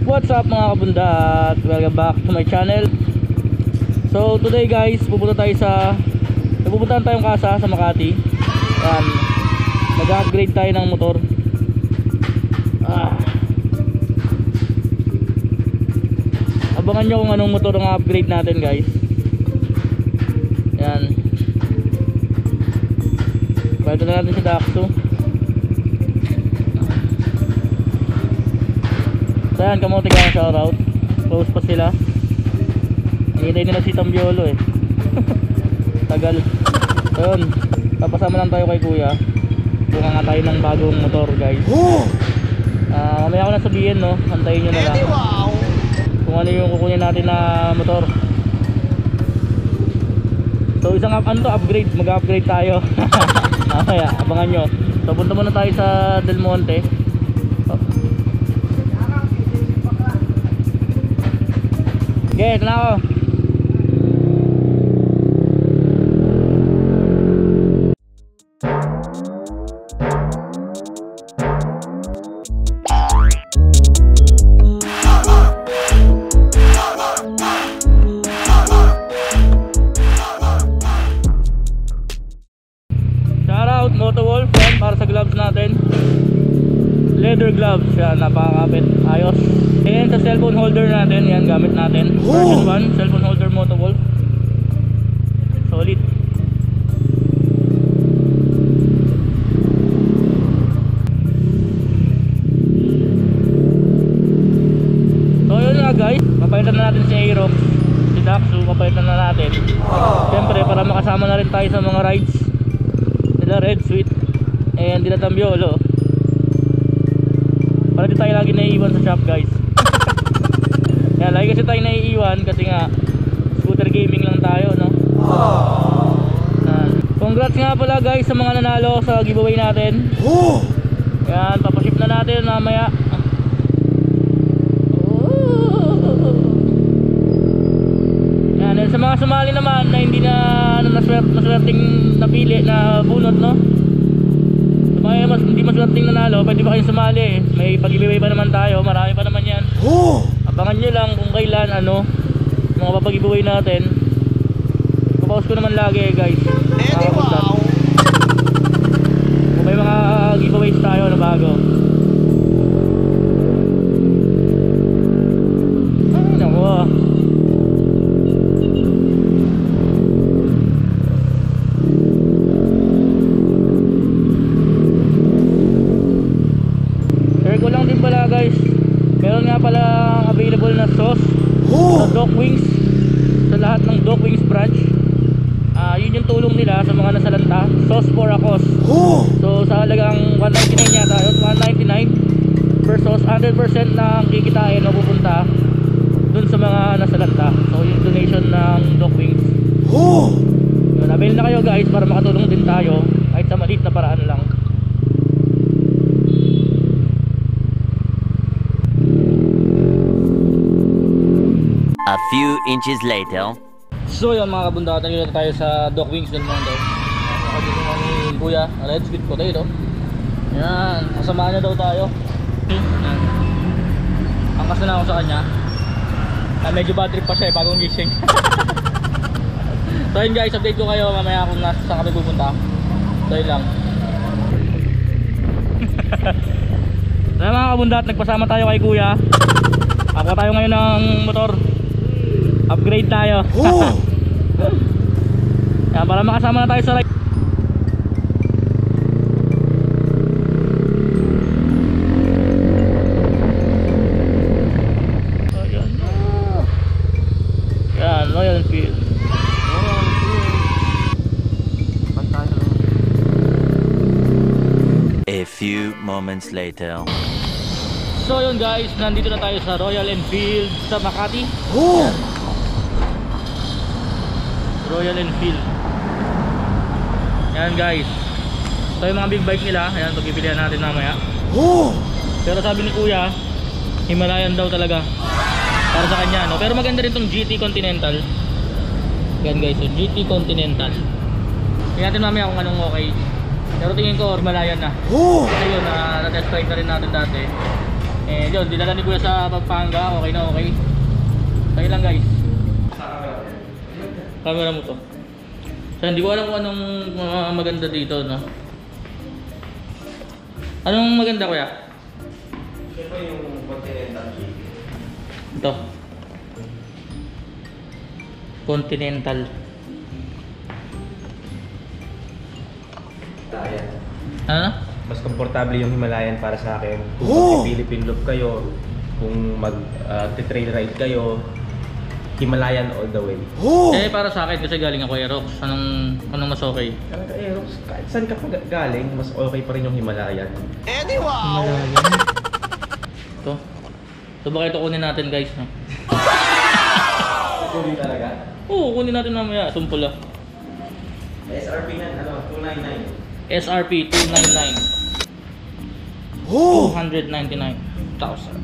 What's up mga kabundat? Welcome back to my channel. So today guys, pupuntahan tayong kasa sa Makati. Yan, mag-upgrade tayo ng motor. Abangan nyo kung anong motor ang upgrade natin guys. Yan, pwede na natin si Daxo. So yan, kamote ka sa shoutout. Close pa sila. Hinihintay nila si Tambiolo eh. Tagal. So yun, papasama lang tayo kay kuya. Buka nga tayo ng bagong motor guys. Mamaya ko na sabihin no, antayin nyo na lang kung ano yung kukunin natin na motor. So isang upgrade, mag-upgrade tayo. Mamaya, abangan nyo. So punta muna tayo sa Del Monte. Okay, ito na ako. Shoutout Motowolf yan, para sa gloves natin. Leather gloves, yan, napakakapit, ayos. And sa cellphone holder natin, yan gamit natin. Version 1, cellphone holder Motowolf. Solid. So yun nga guys, papalitan na natin si Aerox, si Daxo, papalitan na natin. Siyempre para makasama na rin tayo sa mga rides nila Red Sweet and nila Tambiolo. Para di tayo lagi naiiwan sa shop guys. Yan, lagi kasi tayo naiiwan kasi nga scooter gaming lang tayo no. Congrats nga pala guys sa mga nanalo sa giveaway natin. Yan, papaship na natin mamaya. Yan, sa mga sumali naman na hindi na naswerteng napili na bunot no. Hindi maswerteng nanalo, pwede ba kayong sumali? May pag-giveaway pa naman tayo, marami pa naman yan. Abangan nyo lang kung kailan mga papag-giveaway natin. Papost ko naman lagi guys. Kung may mga giveaways tayo na bago. Ay naku. Ko lang din pala guys, meron nga pala available na sauce sa Dock Wings, sa lahat ng Dock Wings branch. Yun yung tulong nila sa mga nasalanta, sauce for a cause. So sa halagang 199 yata, 199 per sauce, 100% ng kikitain na pupunta dun sa mga nasalanta. So yung donation ng Dock Wings. Yun, avail na kayo guys para makatulong din tayo kahit sa maliit na paraan lang. A few inches later. So yun mga kabundatan, dito tayo sa Dock Wings Del Monte. Dito kami kuya, Red Sweet Potato. Yan, kasama niya daw tayo. Yan, angkas na ako sa kanya. Medyo bad trip pa siya bagong gising. So yun guys, update ko kayo mamaya kung saan kami pupunta. So yun lang. So mga kabundat, nagpasama tayo kay kuya. Ako tayo ngayon ng motor. Upgrade tayo. Yan, para makasama na tayo sa ride. Ayan na. Yan, Royal Enfield. A few moments later. So yun guys, nandito na tayo sa Royal Enfield sa Makati. Royal Enfield. Yan guys, ito yung mga big bike nila. Ayan, pagpipilihan natin mamaya. Pero sabi ni kuya, Himalayan daw talaga para sa kanya no? Pero maganda rin tong GT Continental. Yan guys, so GT Continental. Tingnan natin mamaya kung anong okay. Pero tingin ko Himalayan na. Kasi yun, na-test ride na rin natin dati. Eh yun, dinala ni Kuya sa Pampanga. Okay na okay. Tayo lang guys. Camera mo to. So hindi ko alam kung anong maganda dito, no? Anong maganda Kuya? Ito yung Continental G. Ito Continental. Himalayan. Ano? Mas komportable yung Himalayan para sa akin. Kung Philippine loop kayo, kung mag-trail ride kayo, Himalayan all the way. Eh para sa akin kasi galing ako Aerox. Anong mas okay? Talaga Aerox, kahit saan ka pa galing, mas okay pa rin yung Himalayan. Himalayan. Ito ba ito kunin natin guys, no? Tuloy talaga? Oo, kunin natin mamaya. Itong pula. SRP na, 299. SRP 299. 299,000.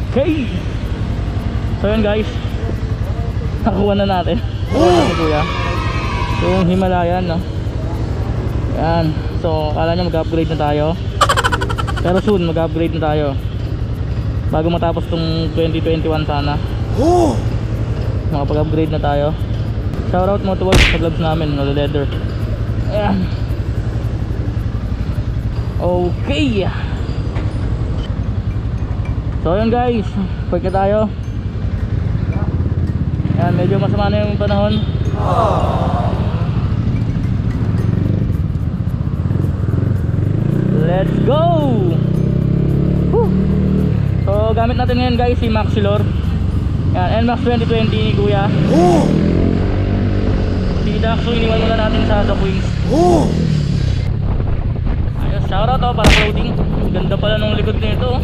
Okay. So yun guys, nakuha na natin. Ni Kuya yung Himalayan, no? Yan. So akala nyo mag-upgrade na tayo, pero soon mag-upgrade na tayo bago matapos tong 2021 sana. Makapag-upgrade na tayo. Shoutout mo towards sa gloves namin, no, leather. Ayan. Okay. So yun guys, quick na tayo. Yan, medyo masama na yung panahon. Let's go! Woo! So gamit natin ngayon guys si Maxilor. Yan, NMAX 2020 ni Kuya. Si Daxo iniwan muna natin sa Dockwings. Ayos, shoutout to para clothing. Ganda pala nung likod nito.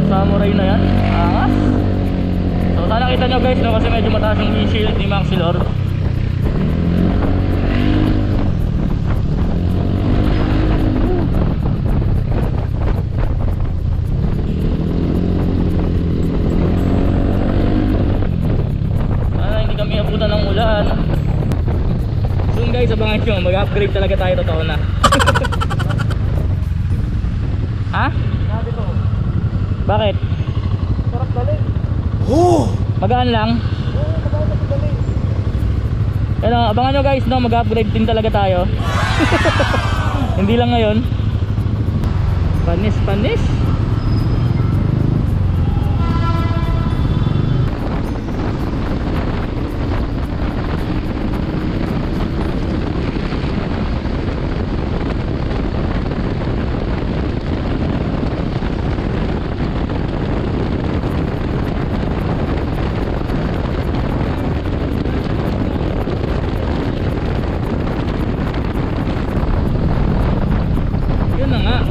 Samurai na yan, angas. So sana kita nyo guys, no, kasi medyo mataas yung windshield ni Maxilor. Sana hindi kami abutan ng ulan. Soon guys, abangan nyo, mag-upgrade talaga tayo, totoo na. Ha? Bakit? Sarap galing. Magaan lang? Magaan na galing. Pero abangan nyo guys, no, mag-upgrade din talaga tayo. Hindi lang ngayon. Panis.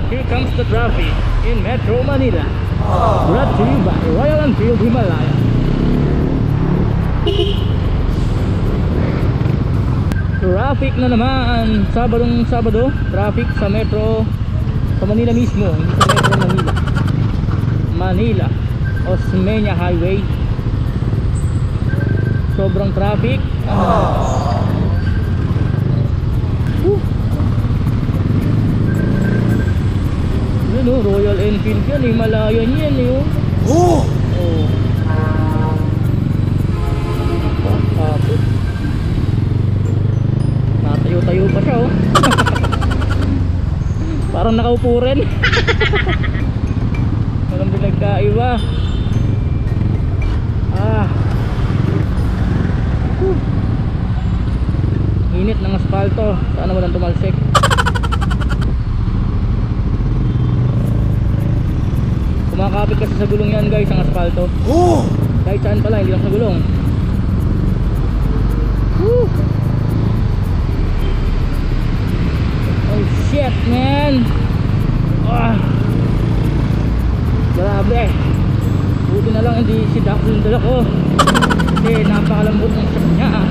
Here comes the traffic in Metro Manila. Brought to you by Royal Enfield Himalaya. Traffic na naman. Sabado, traffic sa Metro, sa Manila mismo, hindi sa Metro Manila. Osmeña Highway. Sobrang traffic. Yun Ayun oh, Royal Enfield yan, Himalayan yan eh oh. Oh. Tapos natayo-tayo pa siya oh. Parang nakaupo rin. Parang pinagkaiba. Init ng asfalto. Sana walang tumalsik. Kumakapit kasi sa gulong yan guys ang asfalto. Kahit saan pala, hindi lang sa gulong. Oh shit man. Grabe. Buti na lang hindi si Dax yung dala ko. Kasi napakalambot ng shock niya.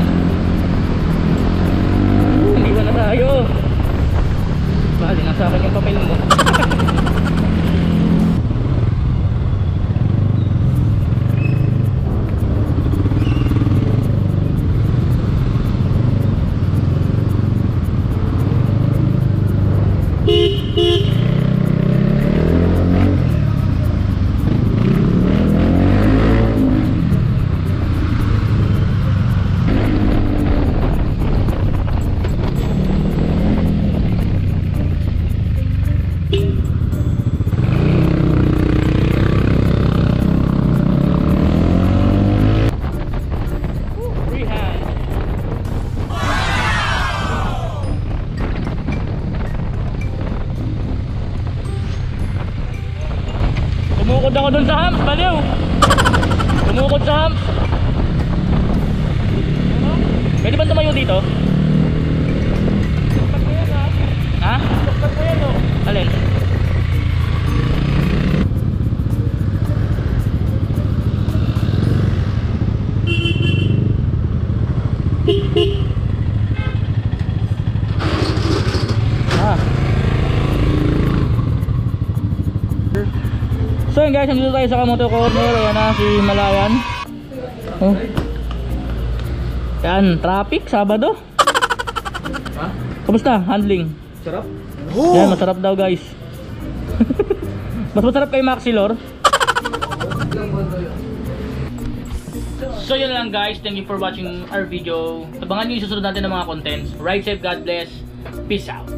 Iwan na tayo. Bali, nasa akin yung papel mo. Tumukod ako dun sa hump, baliw. Tumukod sa hump. Pwede ba tumayo dito? Ha? Alin? So yun guys, nandito tayo sa Kamote Corner. Ayan na si Himalayan. Oh. Yan, traffic, Sabado. Ha? Kamusta? Handling? Sarap? Yan, masarap daw guys. Mas masarap kay Maxilor. So yun lang guys, thank you for watching our video. Abangan nyo yung susunod natin ng mga contents. Ride safe, God bless. Peace out.